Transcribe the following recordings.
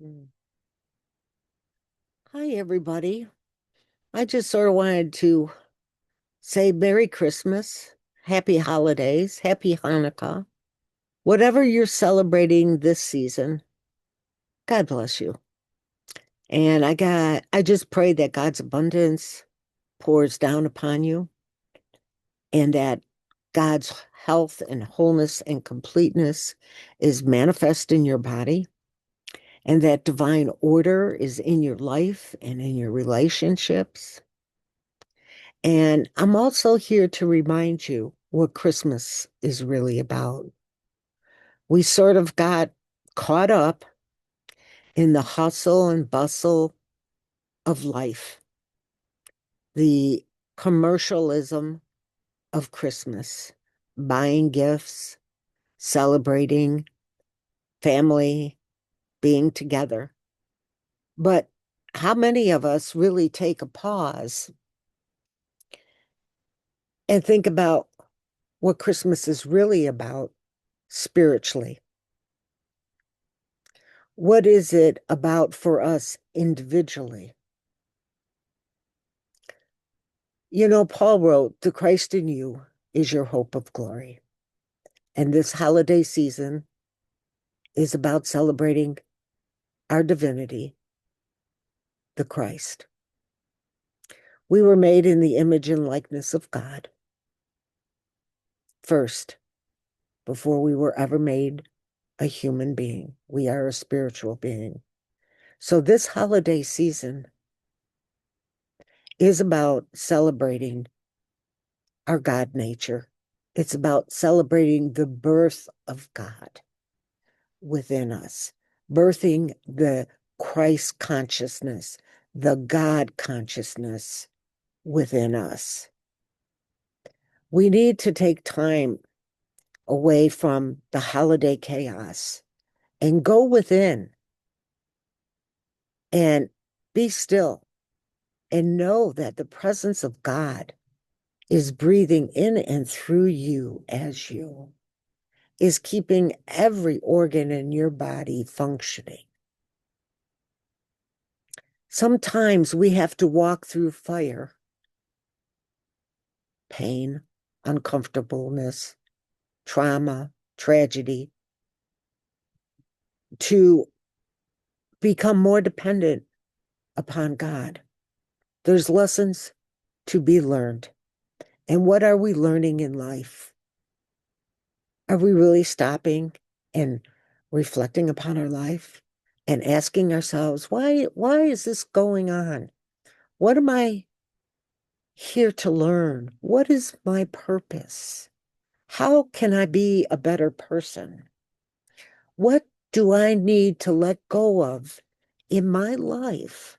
Mm. Hi, everybody. I just sort of wanted to say Merry Christmas, Happy Holidays, Happy Hanukkah. Whatever you're celebrating this season, God bless you. And I just pray that God's abundance pours down upon you and that God's health and wholeness and completeness is manifest in your body and that divine order is in your life and in your relationships. And I'm also here to remind you what Christmas is really about. We sort of got caught up in the hustle and bustle of life, the commercialism of Christmas, buying gifts, celebrating family, being together. But how many of us really take a pause and think about what Christmas is really about spiritually? What is it about for us individually? You know, Paul wrote, "The Christ in you is your hope of glory." And this holiday season is about celebrating our divinity, the Christ. We were made in the image and likeness of God first, before we were ever made a human being. We are a spiritual being. So this holiday season is about celebrating our God nature. It's about celebrating the birth of God within us, birthing the Christ consciousness, the God consciousness within us. We need to take time away from the holiday chaos and go within and be still and know that the presence of God is breathing in and through you as you, is keeping every organ in your body functioning. Sometimes we have to walk through fire, pain, uncomfortableness, trauma, tragedy, to become more dependent upon God. There's lessons to be learned. And what are we learning in life? Are we really stopping and reflecting upon our life and asking ourselves, why is this going on? What am I here to learn? What is my purpose? How can I be a better person? What do I need to let go of in my life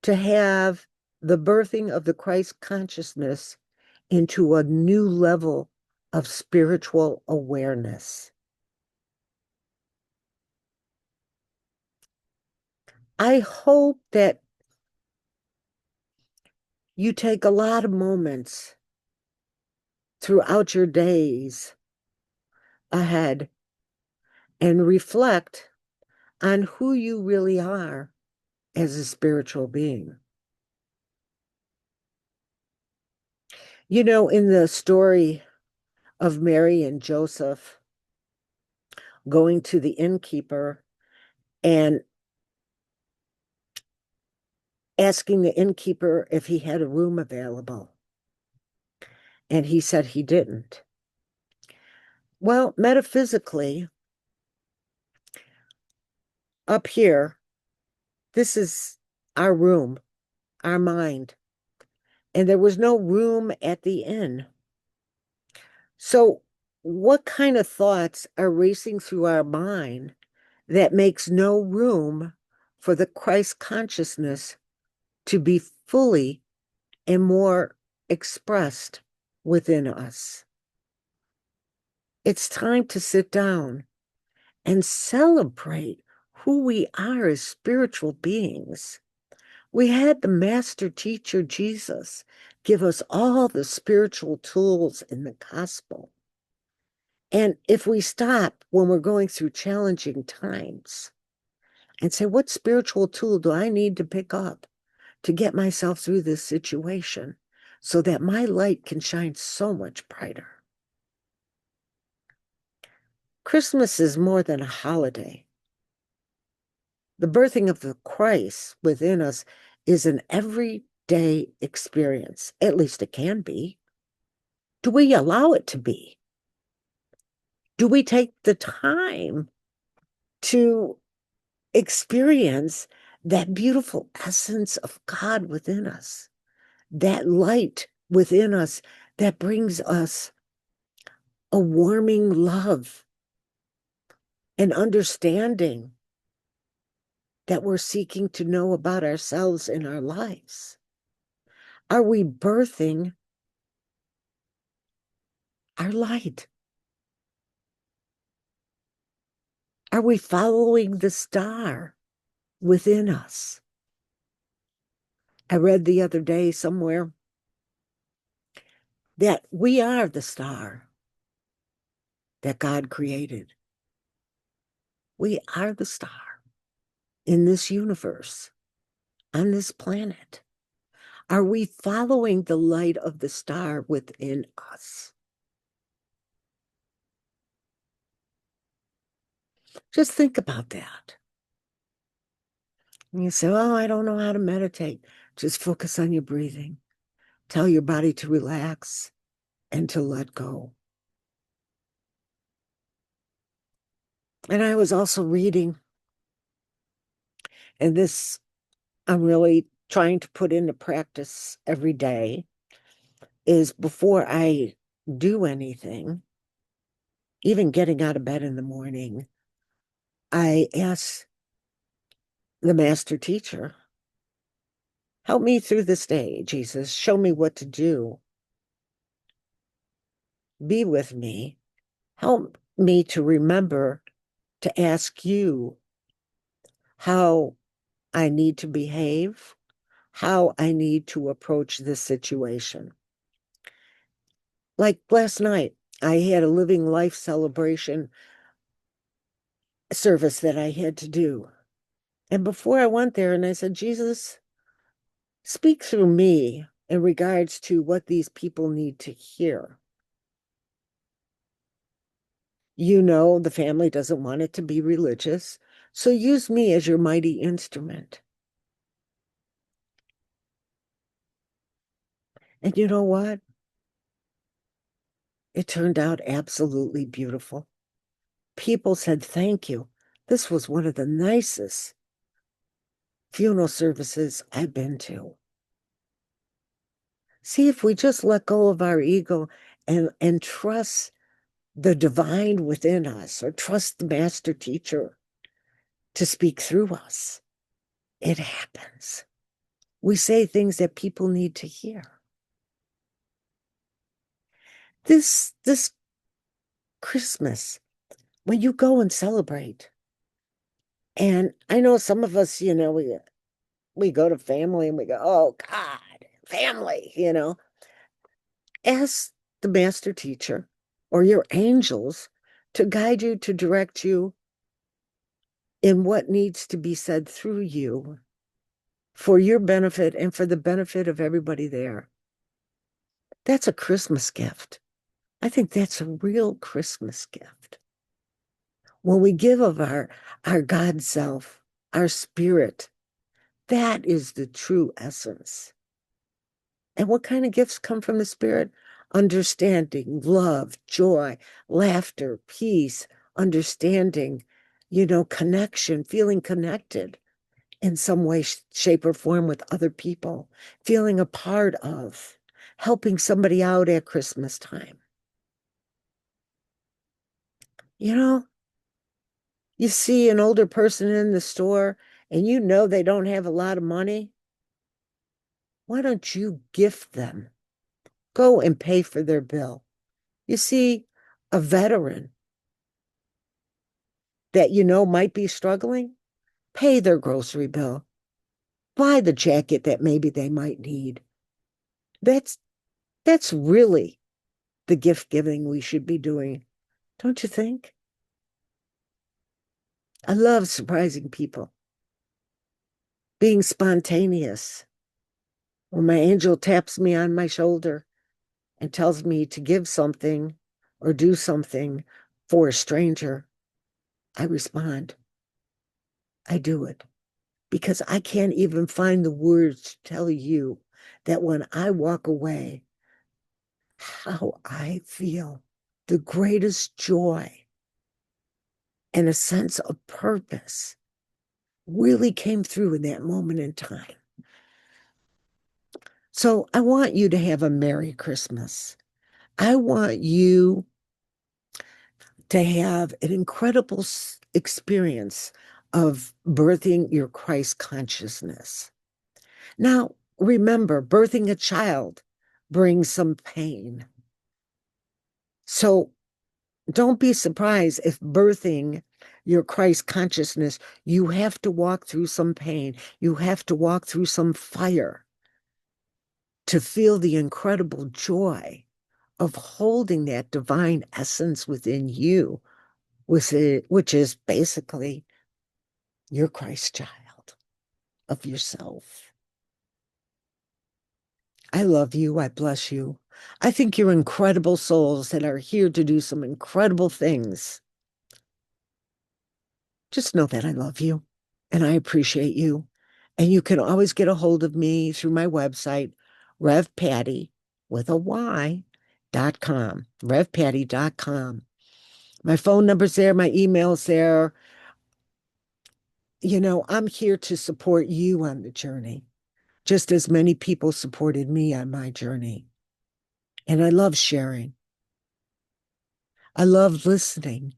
to have the birthing of the Christ consciousness into a new level of spiritual awareness? I hope that you take a lot of moments throughout your days ahead and reflect on who you really are as a spiritual being. You know, in the story of Mary and Joseph going to the innkeeper and asking the innkeeper if he had a room available, and he said he didn't. Well, metaphysically, up here, this is our room, our mind, and there was no room at the inn. So, what kind of thoughts are racing through our mind that makes no room for the Christ consciousness to be fully and more expressed within us? It's time to sit down and celebrate who we are as spiritual beings. We had the master teacher, Jesus, give us all the spiritual tools in the gospel. And if we stop when we're going through challenging times and say, what spiritual tool do I need to pick up to get myself through this situation so that my light can shine so much brighter? Christmas is more than a holiday. The birthing of the Christ within us is an everyday experience. At least it can be. Do we allow it to be? Do we take the time to experience that beautiful essence of God within us, that light within us that brings us a warming love and understanding that we're seeking to know about ourselves and our lives? Are we birthing our light? Are we following the star within us? I read the other day somewhere that we are the star that God created. We are the star in this universe, on this planet. Are we following the light of the star within us? Just think about that. And you say, oh, I don't know how to meditate. Just focus on your breathing. Tell your body to relax and to let go. And I was also reading, and this I'm really trying to put into practice every day, is before I do anything, even getting out of bed in the morning, I ask the master teacher, help me through this day, Jesus. Show me what to do. Be with me. Help me to remember to ask you how I need to behave, how I need to approach this situation. Like last night, I had a living life celebration service that I had to do. And before I went there, and I said, Jesus, speak through me in regards to what these people need to hear. You know, the family doesn't want it to be religious, so use me as your mighty instrument. And you know what? It turned out absolutely beautiful. People said, thank you. This was one of the nicest funeral services I've been to. See, if we just let go of our ego and trust the divine within us, or trust the master teacher to speak through us, it happens. We say things that people need to hear. This Christmas, when you go and celebrate, and I know some of us, we go to family and we go, oh God, family, ask the master teacher or your angels to guide you, to direct you in what needs to be said through you for your benefit and for the benefit of everybody there. That's a Christmas gift. I think that's a real Christmas gift. When we give of our God self, our spirit, that is the true essence. And what kind of gifts come from the spirit? Understanding, love, joy, laughter, peace, understanding, connection, feeling connected in some way, shape, or form with other people, feeling a part of, helping somebody out at Christmas time. You know, you see an older person in the store and you know they don't have a lot of money. Why don't you gift them? Go and pay for their bill. You see a veteran that you know might be struggling, pay their grocery bill. Buy the jacket that maybe they might need. That's really the gift giving we should be doing Don't you think? I love surprising people, being spontaneous. When my angel taps me on my shoulder and tells me to give something or do something for a stranger, I respond. I do it because I can't even find the words to tell you that when I walk away, how I feel the greatest joy and a sense of purpose really came through in that moment in time. So I want you to have a Merry Christmas. I want you to have an incredible experience of birthing your Christ consciousness. Now, remember, birthing a child brings some pain. So don't be surprised if birthing your Christ consciousness, you have to walk through some pain. You have to walk through some fire to feel the incredible joy of holding that divine essence within you, which is basically your Christ child of yourself. I love you. I bless you. I think you're incredible souls that are here to do some incredible things. Just know that I love you and I appreciate you. And you can always get a hold of me through my website, RevPatty with a Y.com, RevPatty.com. My phone number's there, my email's there. I'm here to support you on the journey, just as many people supported me on my journey. And I love sharing. I love listening.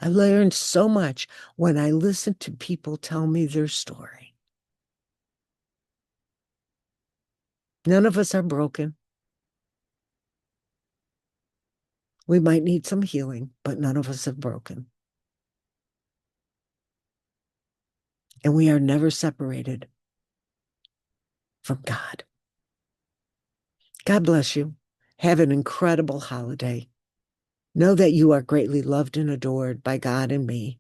I learned so much when I listen to people tell me their story. None of us are broken. We might need some healing, but none of us are broken. And we are never separated from God. God bless you. Have an incredible holiday. Know that you are greatly loved and adored by God and me.